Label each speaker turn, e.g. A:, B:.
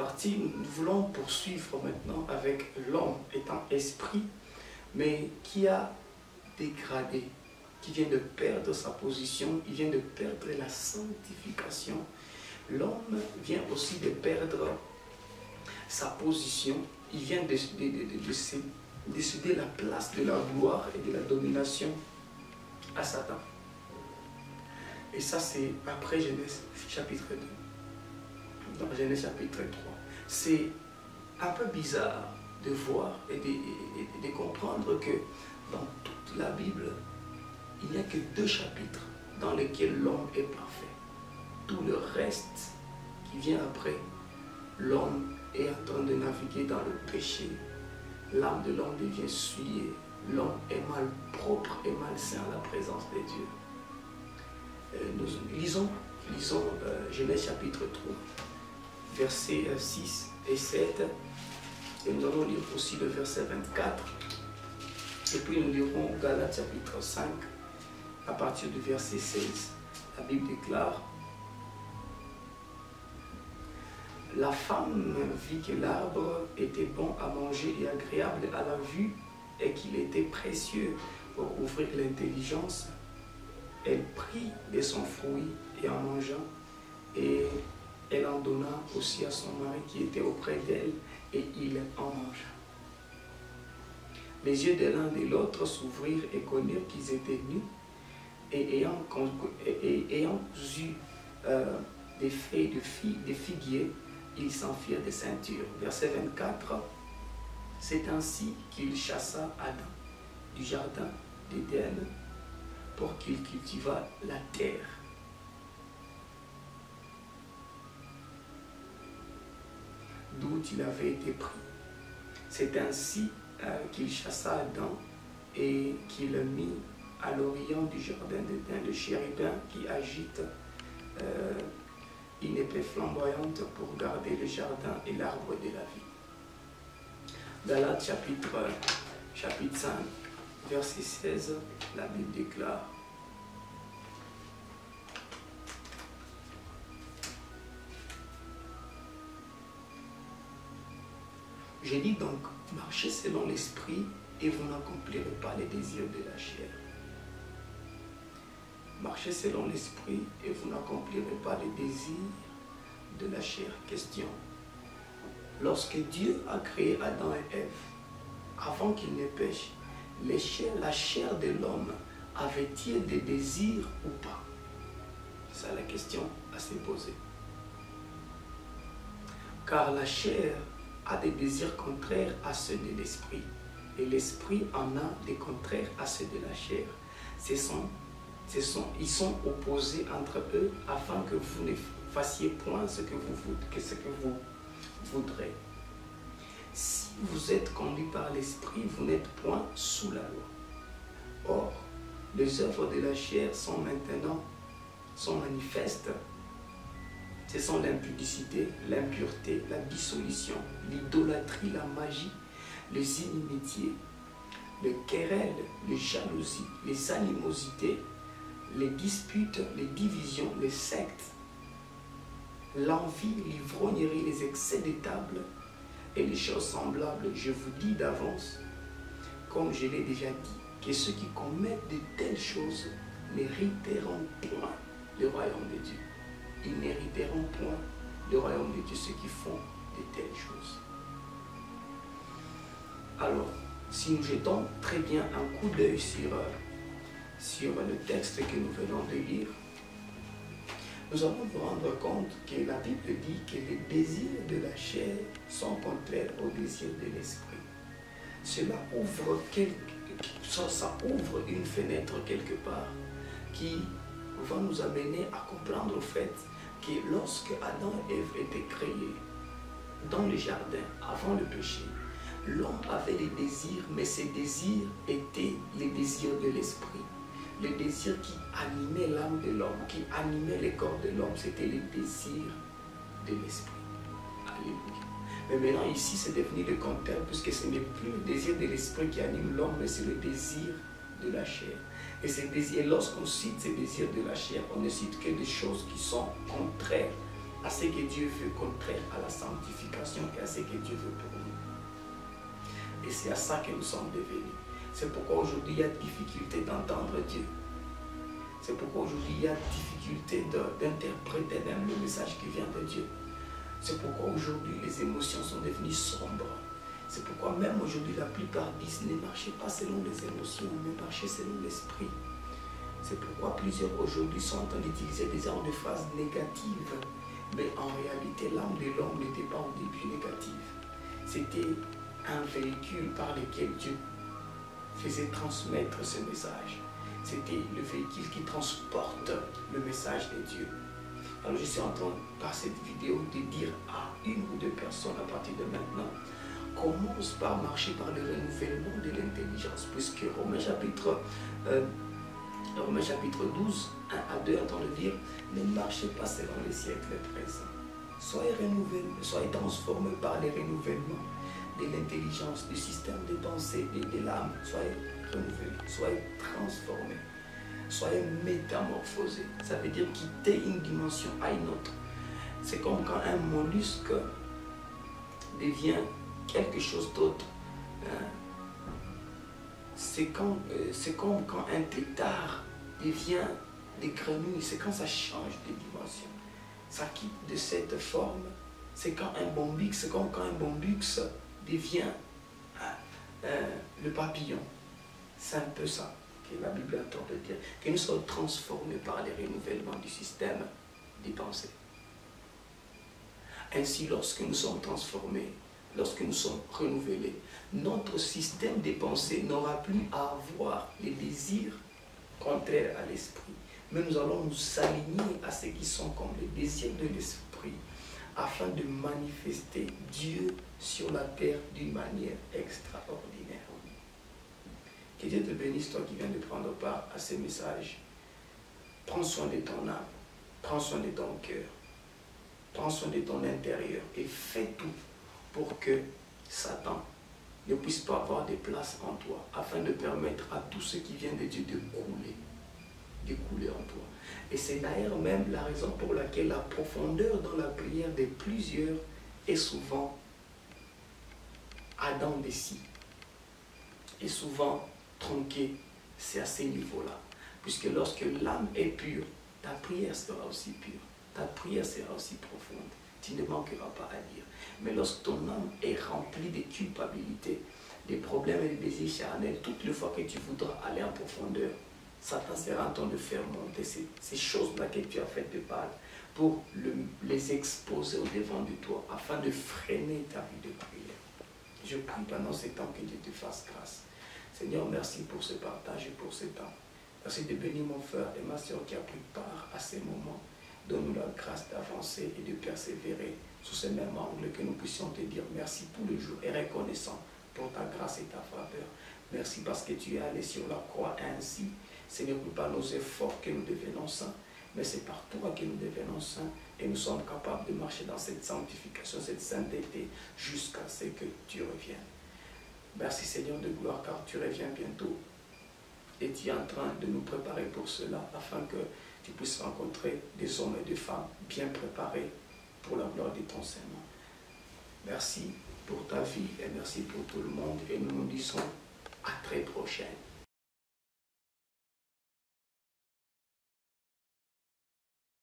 A: partie, nous voulons poursuivre maintenant avec l'homme étant esprit, mais qui a dégradé, qui vient de perdre sa position, il vient de perdre la sanctification. L'homme vient aussi de perdre sa position, il vient de céder la place de la gloire et de la domination à Satan. Et ça, c'est après Genèse chapitre 2. Dans Genèse chapitre 3. C'est un peu bizarre de voir et de comprendre que dans toute la Bible, il n'y a que 2 chapitres dans lesquels l'homme est parfait. Tout le reste qui vient après, l'homme est en train de naviguer dans le péché. L'âme de l'homme devient souillée. L'homme est mal propre et malsain à la présence de Dieu. Nous lisons Genèse chapitre 3, versets 6 et 7. Et nous allons lire aussi le verset 24. Et puis nous lirons Galates chapitre 5, à partir du verset 16. La Bible déclare: la femme vit que l'arbre était bon à manger et agréable à la vue, et qu'il était précieux pour ouvrir l'intelligence. Elle prit de son fruit et en mangeant, et elle en donna aussi à son mari qui était auprès d'elle, et il en mangea. Les yeux de l'un et de l'autre s'ouvrirent et connurent qu'ils étaient nus, et ayant eu des feuilles de figuier, ils s'enfirent des ceintures. Verset 24, c'est ainsi qu'il chassa Adam du jardin d'Éden pour qu'il cultivât la terre. D'où il avait été pris. C'est ainsi qu'il chassa Adam et qu'il mit à l'orient du jardin d'Éden le chérubin qui agite une épée flamboyante pour garder le jardin et l'arbre de la vie. Galates chapitre 5, verset 16, la Bible déclare: je dis donc, marchez selon l'esprit et vous n'accomplirez pas les désirs de la chair. Marchez selon l'esprit et vous n'accomplirez pas les désirs de la chair. Question: lorsque Dieu a créé Adam et Ève, avant qu'ils ne pêchent, la chair de l'homme avait-il des désirs ou pas? C'est la question à se poser. Car la chair a des désirs contraires à ceux de l'esprit, et l'esprit en a des contraires à ceux de la chair. Ils sont opposés entre eux afin que vous ne fassiez point ce que vous voudrez. Si vous êtes conduit par l'esprit, vous n'êtes point sous la loi. Or, les œuvres de la chair sont manifestes. Ce sont l'impudicité, l'impureté, la dissolution, l'idolâtrie, la magie, les inimitiés, les querelles, les jalousies, les animosités, les disputes, les divisions, les sectes, l'envie, l'ivrognerie, les excès de table et les choses semblables. Je vous dis d'avance, comme je l'ai déjà dit, que ceux qui commettent de telles choses n'hériteront point le royaume de Dieu. Ils n'hériteront point le royaume de Dieu, ceux qui font de telles choses. Alors, si nous jetons très bien un coup d'œil sur le texte que nous venons de lire, nous allons nous rendre compte que la Bible dit que les désirs de la chair sont contraires aux désirs de l'esprit. Cela ouvre une fenêtre quelque part qui va nous amener à comprendre au fait que lorsque Adam et Ève étaient créés dans le jardin avant le péché, l'homme avait des désirs, mais ces désirs étaient les désirs de l'esprit. Les désirs qui animaient l'âme de l'homme, qui animaient le corps de l'homme, c'était les désirs de l'esprit. Alléluia. Mais maintenant ici c'est devenu le contraire, puisque ce n'est plus le désir de l'esprit qui anime l'homme, mais c'est le désir de la chair. Et lorsqu'on cite ces désirs de la chair, on ne cite que des choses qui sont contraires à ce que Dieu veut, contraire à la sanctification et à ce que Dieu veut pour nous. Et c'est à ça que nous sommes devenus. C'est pourquoi aujourd'hui il y a difficulté d'entendre Dieu. C'est pourquoi aujourd'hui il y a difficulté d'interpréter même le message qui vient de Dieu. C'est pourquoi aujourd'hui les émotions sont devenues sombres. C'est pourquoi même aujourd'hui la plupart disent ne marchez pas selon les émotions, mais marchez selon l'esprit. C'est pourquoi plusieurs aujourd'hui sont en train d'utiliser des genres de phrases négatives. Mais en réalité, l'âme de l'homme n'était pas au début négative. C'était un véhicule par lequel Dieu faisait transmettre ce message. C'était le véhicule qui transporte le message de Dieu. Alors je suis en train, par cette vidéo, de dire à une ou deux personnes à partir de maintenant, commence par marcher par le renouvellement de l'intelligence, puisque Romains chapitre 12, 1 à 2, entend le dire, ne marchez pas selon les siècles présents. Soyez renouvelés, soyez transformés par les renouvellements de l'intelligence, du système de pensée et de l'âme. Soyez renouvelés, soyez transformés, soyez métamorphosés. Ça veut dire quitter une dimension à une autre. C'est comme quand un mollusque devient quelque chose d'autre. C'est comme quand un tétard devient des grenouilles. C'est quand ça change de dimension. Ça quitte de cette forme. C'est quand un bombix, c'est comme quand un bombux devient le papillon. C'est un peu ça que la Bible entend de dire. Que nous sommes transformés par les renouvellements du système des pensées. Ainsi, lorsque nous sommes transformés, lorsque nous sommes renouvelés, notre système de pensée n'aura plus à avoir les désirs contraires à l'esprit. Mais nous allons nous aligner à ce qui sont comme les désirs de l'esprit afin de manifester Dieu sur la terre d'une manière extraordinaire. Que Dieu te bénisse, toi qui viens de prendre part à ces messages. Prends soin de ton âme, prends soin de ton cœur, prends soin de ton intérieur et fais tout pour que Satan ne puisse pas avoir de place en toi, afin de permettre à tout ce qui vient de Dieu de couler en toi. Et c'est d'ailleurs même la raison pour laquelle la profondeur dans la prière de plusieurs est souvent Adam décis, est souvent tronquée. C'est à ces niveaux-là. Puisque lorsque l'âme est pure, ta prière sera aussi pure, ta prière sera aussi profonde. Tu ne manqueras pas à dire. Mais lorsque ton âme est remplie de culpabilité, des problèmes et des désirs charnels, toutes les fois que tu voudras aller en profondeur, Satan sera en train de faire monter ces choses-là que tu as faites de part pour les exposer au devant de toi afin de freiner ta vie de prière. Je prie pendant ce temps que Dieu te fasse grâce. Seigneur, merci pour ce partage et pour ce temps. Merci de bénir mon frère et ma soeur qui a pris part à ces moments. Donne-nous la grâce d'avancer et de persévérer sous ce même angle, que nous puissions te dire merci tous les jours et reconnaissant pour ta grâce et ta faveur. Merci parce que tu es allé sur la croix ainsi. Ce n'est plus par nos efforts que nous devenons saints, mais c'est par toi que nous devenons saints et nous sommes capables de marcher dans cette sanctification, cette sainteté jusqu'à ce que tu reviennes. Merci Seigneur de gloire car tu reviens bientôt et tu es en train de nous préparer pour cela afin que tu puisses rencontrer des hommes et des femmes bien préparés pour la gloire de ton Seigneur. Merci pour ta vie et merci pour tout le monde et nous nous disons à très prochaine.